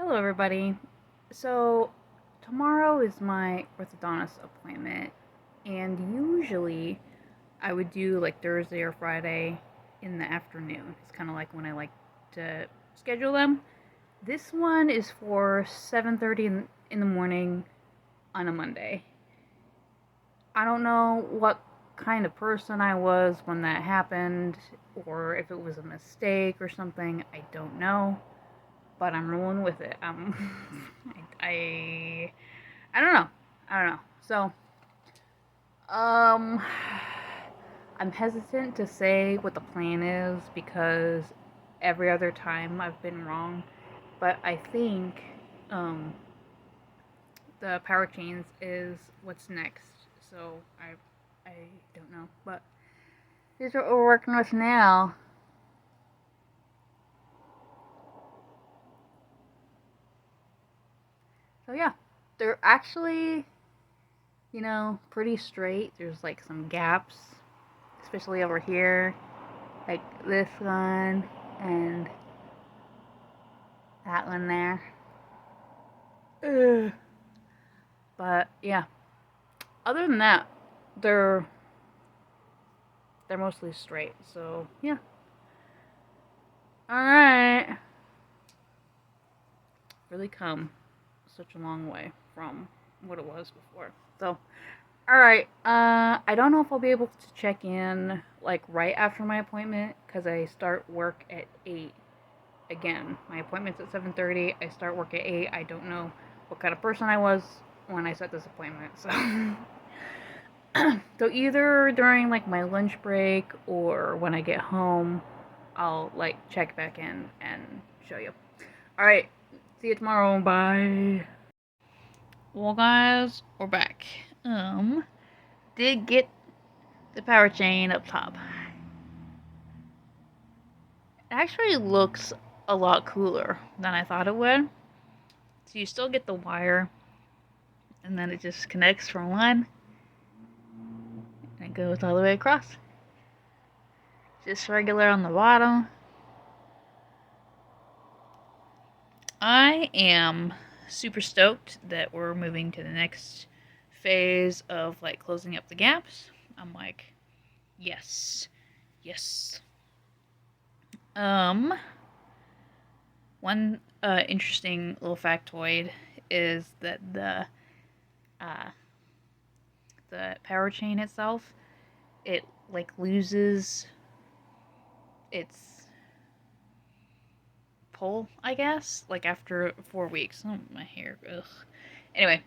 Hello, everybody. So, tomorrow is my orthodontist appointment, and usually I would do like Thursday or Friday in the afternoon. It's kind of like when I like to schedule them. This one is for 7:30 in the morning on a Monday. I don't know what kind of person I was when that happened, or if it was a mistake or something. I don't know, but I'm rolling with it. I, I don't know. I don't know. So, um, I'm hesitant to say what the plan is because every other time I've been wrong. But I think um, the power chains is what's next. So I don't know. But these are what we're working with now. So yeah, they're actually, pretty straight. There's like some gaps, especially over here, like this one and that one there. Ugh. But yeah, other than that, they're they're mostly straight. So yeah. All right. Really come such a long way from what it was before. So all right. I don't know if I'll be able to check in like right after my appointment because I start work at 8. Again, my appointment's at 7:30. I start work at 8. I don't know what kind of person I was when I set this appointment. So so either during like my lunch break or when I get home, I'll like check back in and show you. All right. See you tomorrow. Bye. Well, guys, we're back. Did get the power chain up top. It actually looks a lot cooler than I thought it would. So you still get the wire, and then it just connects from one, and it goes all the way across. Just regular on the bottom. I am super stoked that we're moving to the next phase of like closing up the gaps. I'm like, yes, yes. Um, One interesting little factoid is that uh, the power chain itself, it like loses its pull, I guess, like after 4 weeks. Oh, my hair. Ugh. Anyway,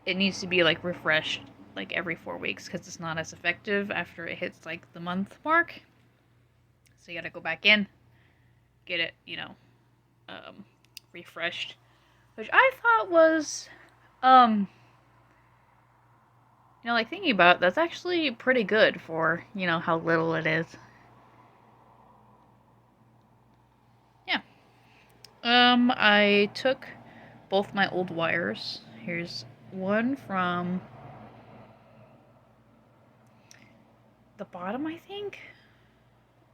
it needs to be like refreshed like every 4 weeks because it's not as effective after it hits like the month mark. So you gotta go back in, get it, refreshed, which I thought was, um, like thinking about it, that's actually pretty good for how little it is. Yeah. I took both my old wires. Here's one from the bottom, I think.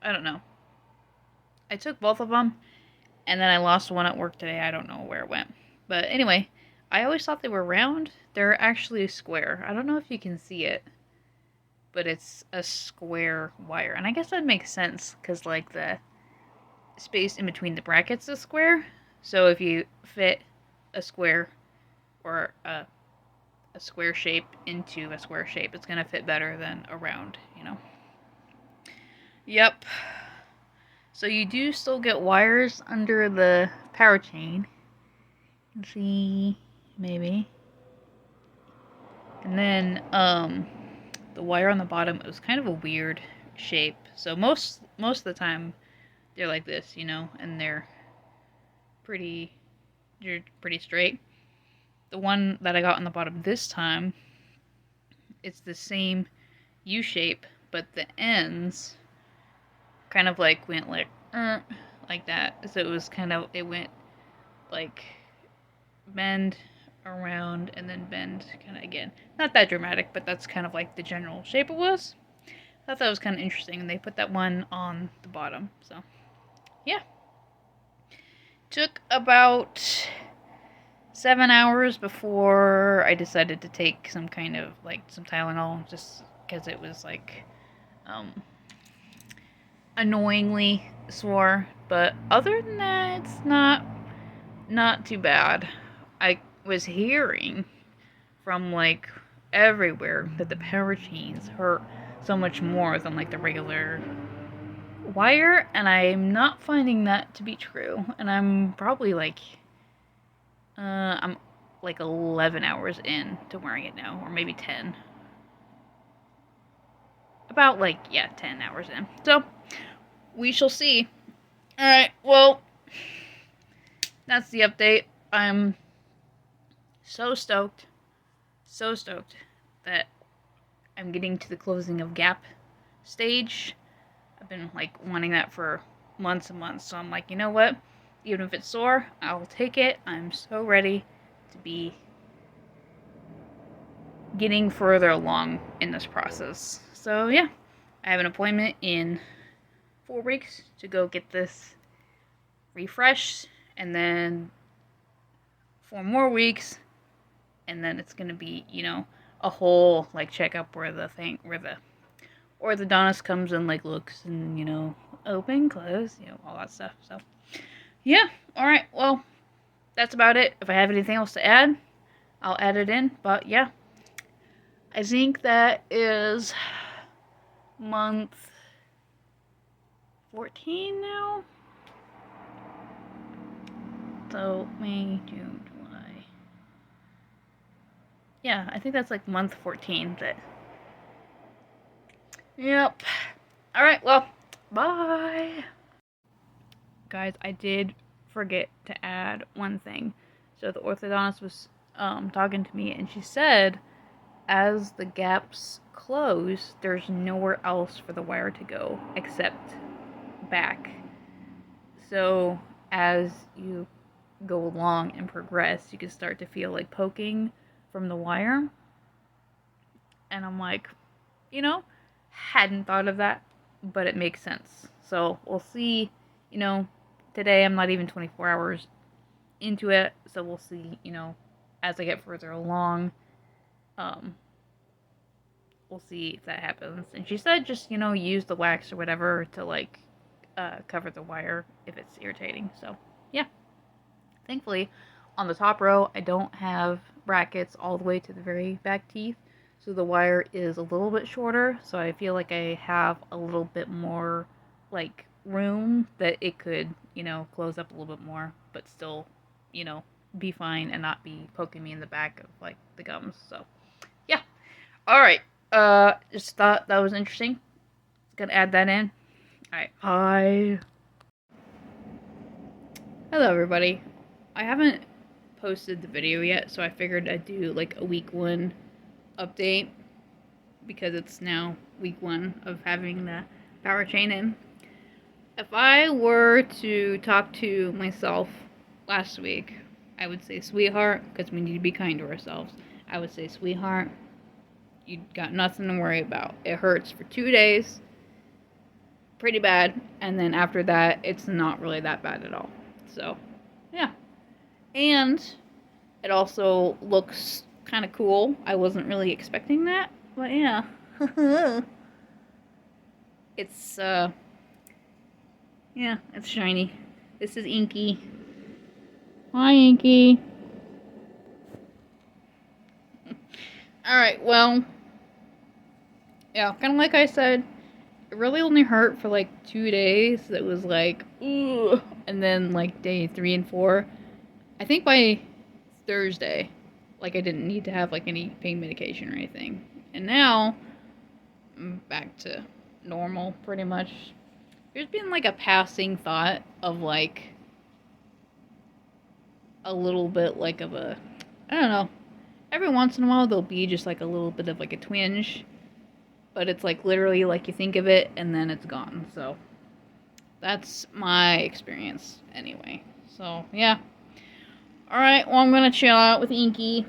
I don't know. I took both of them, and then I lost one at work today. I don't know where it went. But anyway, I always thought they were round. They're actually square. I don't know if you can see it, but it's a square wire. And I guess that makes sense because, like, the space in between the brackets is square. So if you fit a square or a square shape into a square shape, it's going to fit better than a round. Yep. So you do still get wires under the power chain. You can see, maybe. And then the wire on the bottom, it was kind of a weird shape. So most of the time they're like this, and pretty they're pretty straight. The one that I got on the bottom this time, it's the same U shape, but the ends kind of like went like that. So it went like bend around and then bend kind of again. Not that dramatic, but that's kind of like the general shape it was. I thought that was kind of interesting, and they put that one on the bottom. So, yeah. Took about 7 hours before I decided to take some kind of, like, some Tylenol, just because it was, like, annoyingly sore. But other than that, it's not too bad. I was hearing from, like, everywhere that the power chains hurt so much more than, like, the regular wire, and I'm not finding that to be true. And I'm probably, like, I'm like 11 hours in to wearing it now, or maybe 10. About, like, yeah, 10 hours in. So, we shall see. Alright, well, that's the update. I'm so stoked that I'm getting to the closing of gap stage. I've been, like, wanting that for months and months, so I'm like, you know what? Even if it's sore, I'll take it. I'm so ready to be getting further along in this process. So, yeah, I have an appointment in 4 weeks to go get this refreshed, and then 4 more weeks, and then it's gonna be, you know, a whole, like, checkup where the orthodontist comes and, like, looks and, you know, open, close, you know, all that stuff. So, yeah, alright, well, that's about it. If I have anything else to add, I'll add it in, but yeah, I think that is month 14 now. So, May, June, July. Yeah, I think that's like month 14. But yep. Alright, well, bye. Guys, I did forget to add one thing. So the orthodontist was talking to me, and she said as the gaps close, there's nowhere else for the wire to go except back. So as you go along and progress, you can start to feel like poking from the wire. And I'm like, you know, hadn't thought of that, but it makes sense. So we'll see, you know, today I'm not even 24 hours into it, so we'll see, you know, as I get further along, we'll see if that happens. And she said just, you know, use the wax or whatever to, like, cover the wire if it's irritating. So, yeah. Thankfully, on the top row, I don't have brackets all the way to the very back teeth, so the wire is a little bit shorter, so I feel like I have a little bit more, like, room that it could, you know, close up a little bit more, but still, you know, be fine and not be poking me in the back of, like, the gums. So, yeah. Alright, just thought that was interesting. Gonna add that in. Alright, bye. Hello, everybody. I haven't posted the video yet, so I figured I'd do, like, a week 1 update, because it's now week 1 of having the power chain in. If I were to talk to myself last week, I would say, sweetheart, because we need to be kind to ourselves, I would say, sweetheart, you got nothing to worry about. It hurts for 2 days, pretty bad, and then after that, it's not really that bad at all. So, yeah. And it also looks kind of cool. I wasn't really expecting that, but yeah. It's, yeah, it's shiny. This is Inky. Hi, Inky. Alright, well, yeah, kind of like I said, it really only hurt for like 2 days. It was like, ooh, and then like day 3 and 4, I think by Thursday, like, I didn't need to have like any pain medication or anything. And now I'm back to normal pretty much. There's been like a passing thought of like a little bit like of a, I don't know, every once in a while there'll be just like a little bit of like a twinge, but it's like literally like you think of it and then it's gone. So that's my experience anyway. So yeah. Alright, well, I'm gonna chill out with Inky.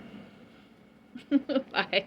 Bye.